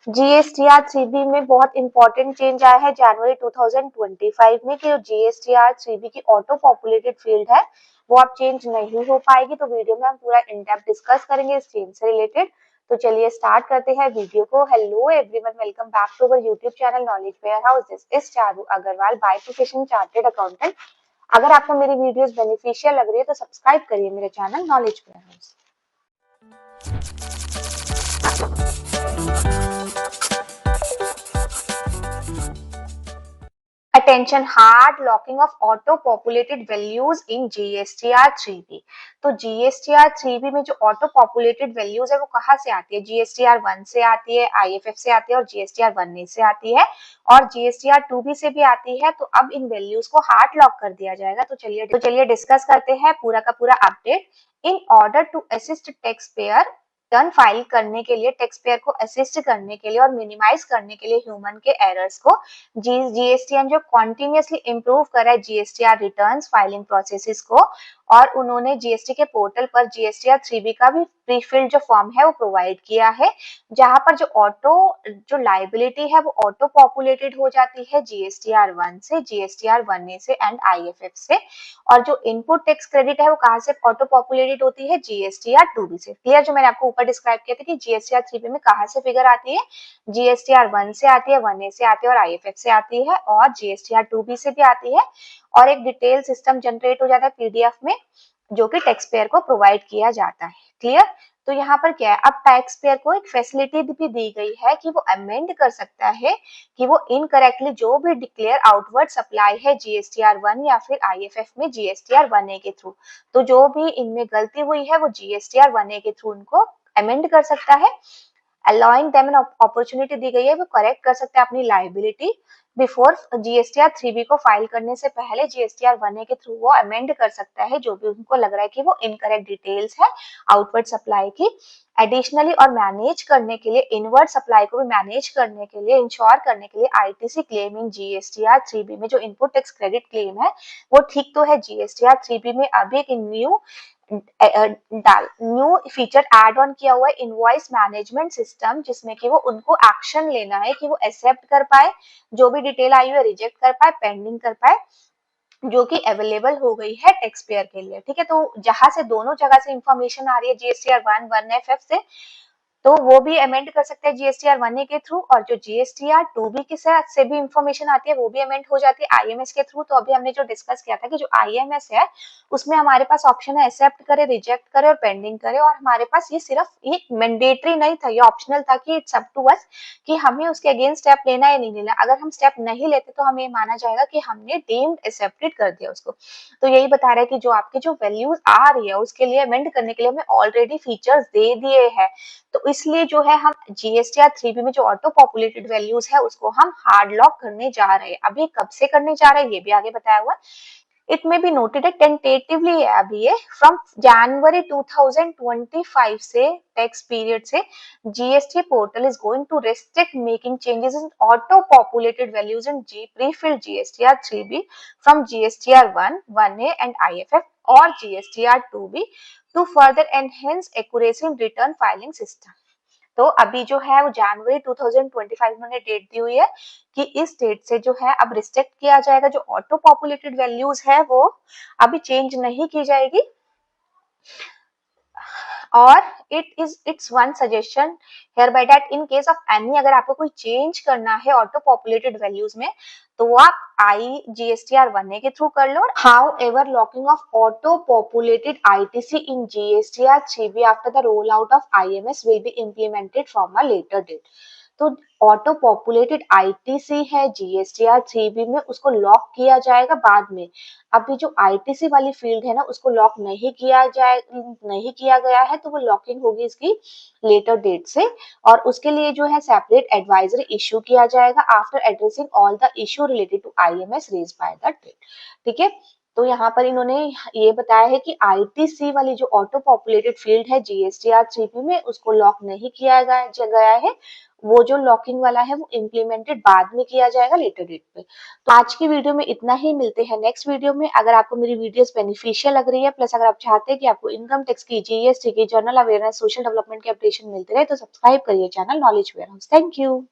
GSTR 3बी में बहुत important change आया है जनवरी 2025 में कि जीएसटीआर 3बी की ऑटो पॉपुलेटेड फील्ड है वो अब चेंज नहीं हो पाएगी। तो वीडियो में हम पूरा इन डेप्थ डिस्कस करेंगे इस चेंज से रिलेटेड। तो चलिए स्टार्ट करते हैं वीडियो को। Hello everyone, welcome back to our YouTube channel knowledge warehouse. This is Charu Agarwal, by profession chartered accountant. अगर आपको मेरी वीडियोस बेनिफिशियल लग रही है तो सब्सक्राइब करिए मेरे channel knowledge warehouse. Attention, hard locking of auto populated values in GSTR 3B। तो GSTR 3B में जो ऑटो पॉपुलेटेड वैल्यूज है वो कहाँ से आती है? GSTR 1 से आती है, IFF से आती है और GSTR 1A से आती है और GSTR 2B से भी आती है। तो अब इन वैल्यूज को हार्ड लॉक कर दिया जाएगा। तो चलिए डिस्कस करते हैं पूरा का पूरा update. In order to assist tax payer, return file करने के लिए, टैक्स पेयर को असिस्ट करने के लिए और मिनिमाइज करने के लिए ह्यूमन के एरर्स को जीएसटीएन जो कॉन्टिन्यूसली इम्प्रूव कर रहा है जीएसटीआर रिटर्न्स फाइलिंग प्रोसेसेस को, और उन्होंने जीएसटी के पोर्टल पर जीएसटीआर 3बी का भी प्री फिल्ड जो फॉर्म है वो प्रोवाइड किया है, जहां पर जो लाइबिलिटी है वो ऑटो पॉपुलेटेड हो जाती है जीएसटीआर 1 से, जीएसटीआर 1A से एंड आईएफएफ से। और जो इनपुट टैक्स क्रेडिट है वो कहां से ऑटो पॉपुलेटेड होती है? जीएसटीआर 2बी से। क्लियर? जो मैंने आपको ऊपर डिस्क्राइब किया था कि जीएसटीआर 3बी में कहां से फिगर आती है, जीएसटीआर 1 से आती है, 1A से आती है और आईएफएफ से आती है और जीएसटीआर 2बी से भी आती है। और एक डिटेल सिस्टम जनरेट हो जाता है पीडीएफ में, जो कि टैक्स पेयर को प्रोवाइड किया जाता है। क्लियर? तो यहाँ पर क्या है, अब टैक्स पेयर को एक फैसिलिटी भी दी गई है कि वो अमेंड कर सकता है कि वो इनकरेक्टली जो भी डिक्लेयर आउटवर्ड सप्लाई है जीएसटीआर 1 या फिर आईएफएफ में जीएसटीआर 1A के थ्रू, तो जो भी इनमें गलती हुई है वो जीएसटीआर 1A के थ्रू उनको अमेंड कर सकता है। अलाउइंग देम एन अपॉर्चुनिटी दी गई है, वो करेक्ट कर सकते हैं अपनी लाइबिलिटी बिफोर जीएसटीआर 3बी को फाइल करने से पहले जीएसटीआर 1A के थ्रू वो अमेंड कर सकता है जो भी उनको लग रहा है कि वो इनकरेक्ट डिटेल्स है आउटवर्ड सप्लाई की। एडिशनली और मैनेज करने के लिए, इनवर्ड सप्लाई को भी मैनेज करने के लिए, इंश्योर करने के लिए आईटीसी क्लेमिंग जीएसटीआर 3बी में जो इनपुट टैक्स क्रेडिट क्लेम है वो ठीक तो है। जीएसटीआर 3बी में अभी एक न्यू फीचर ऐड ऑन किया हुआ है, इनवॉइस मैनेजमेंट सिस्टम, जिसमें कि वो उनको एक्शन लेना है कि वो एक्सेप्ट कर पाए जो भी डिटेल आई है, रिजेक्ट कर पाए, पेंडिंग कर पाए, जो कि अवेलेबल हो गई है टैक्स पेयर के लिए। ठीक है? तो जहां से दोनों जगह से इंफॉर्मेशन आ रही है जीएसटीआर 1 1FF से, तो वो भी अमेंड कर सकते हैं जीएसटीआर 1A के थ्रू, और जो जीएसटीआर 2B के साथ से भी इंफॉर्मेशन आती है वो भी अमेंड हो जाती है आईएमएस के थ्रू। तो अभी हमने जो डिस्कस किया था कि जो आईएमएस है उसमें हमारे पास ऑप्शन है एक्सेप्ट करे, रिजेक्ट करे और पेंडिंग करे, और हमारे पास ये सिर्फ एक मैंडेटरी नहीं था, ये ऑप्शनल था कि इट्स अप टू अस कि हमें उसके अगेंस्ट स्टेप लेना या नहीं लेना। अगर हम स्टेप नहीं लेते तो हमें माना जाएगा कि हमने डीम्ड एक्सेप्टेड कर दिया उसको। तो यही बता रहा है कि जो आपकी जो वैल्यूज आ रही है उसके लिए अमेंड करने के लिए हमें ऑलरेडी फीचर्स दे दिए हैं। तो इसलिए जो है हम जीएसटीआर 3बी में जो ऑटो पॉपुलेटेड वैल्यूज है उसको हम हार्ड लॉक करने जा रहे हैं। अभी कब से करने जा रहे हैं ये भी आगे बताया हुआ। इट मे बी नोटेड है टेंटेटिवली है अभी ये, फ्रॉम जनवरी 2025 से टैक्स पीरियड से GST portal is going to restrict making changes in auto populated values in जी प्रीफिल्ड जीएसटीआर 3बी from GSTR 1 1A and IFF और GSTR 2B to further enhance accuracy in return filing system. तो अभी जो है वो जनवरी 2025 में डेट दी हुई है कि इस डेट से जो है अब रिस्ट्रिक्ट किया जाएगा, जो ऑटो पॉपुलेटेड वैल्यूज है वो अभी चेंज नहीं की जाएगी। और it's one suggestion here by that in case of any, अगर आपको कोई चेंज करना है ऑटो पॉपुलेटेड वैल्यूज में तो वो आप जीएसटीआर 1A के थ्रू कर लो। However locking of auto populated ITC in GSTR 3B after the roll out of IMS will be implemented from a later date. तो ऑटो पॉपुलेटेड आईटीसी है GSTR 3B में, उसको lock किया जाएगा बाद में। अभी जो आईटीसी वाली फील्ड है ना उसको लॉक नहीं किया गया है, तो वो लॉकिंग होगी इसकी लेटर डेट से, और उसके लिए जो है सेपरेट एडवाइजरी इशू किया जाएगा after addressing all the issue related to IMS raise by the date. ठीक है? तो यहाँ पर इन्होंने ये बताया है कि आईटीसी वाली जो ऑटो पॉपुलेटेड फील्ड है जीएसटीआर 3P में उसको लॉक नहीं किया गया है। वो जो लॉकिंग वाला है वो इम्प्लीमेंटेड बाद में किया जाएगा लेटर डेट पे। तो आज की वीडियो में इतना ही, मिलते हैं नेक्स्ट वीडियो में। अगर आपको मेरी वीडियोस बेनिफिशियल लग रही है, प्लस अगर आप चाहते हैं कि आपको इनकम टैक्स की, जीएसटी की, जनरल अवेयरनेस, सोशल डेवलपमेंट के अपडेशन मिलते रहे, तो सब्सक्राइब करिए channel knowledge Warehouse. Thank you.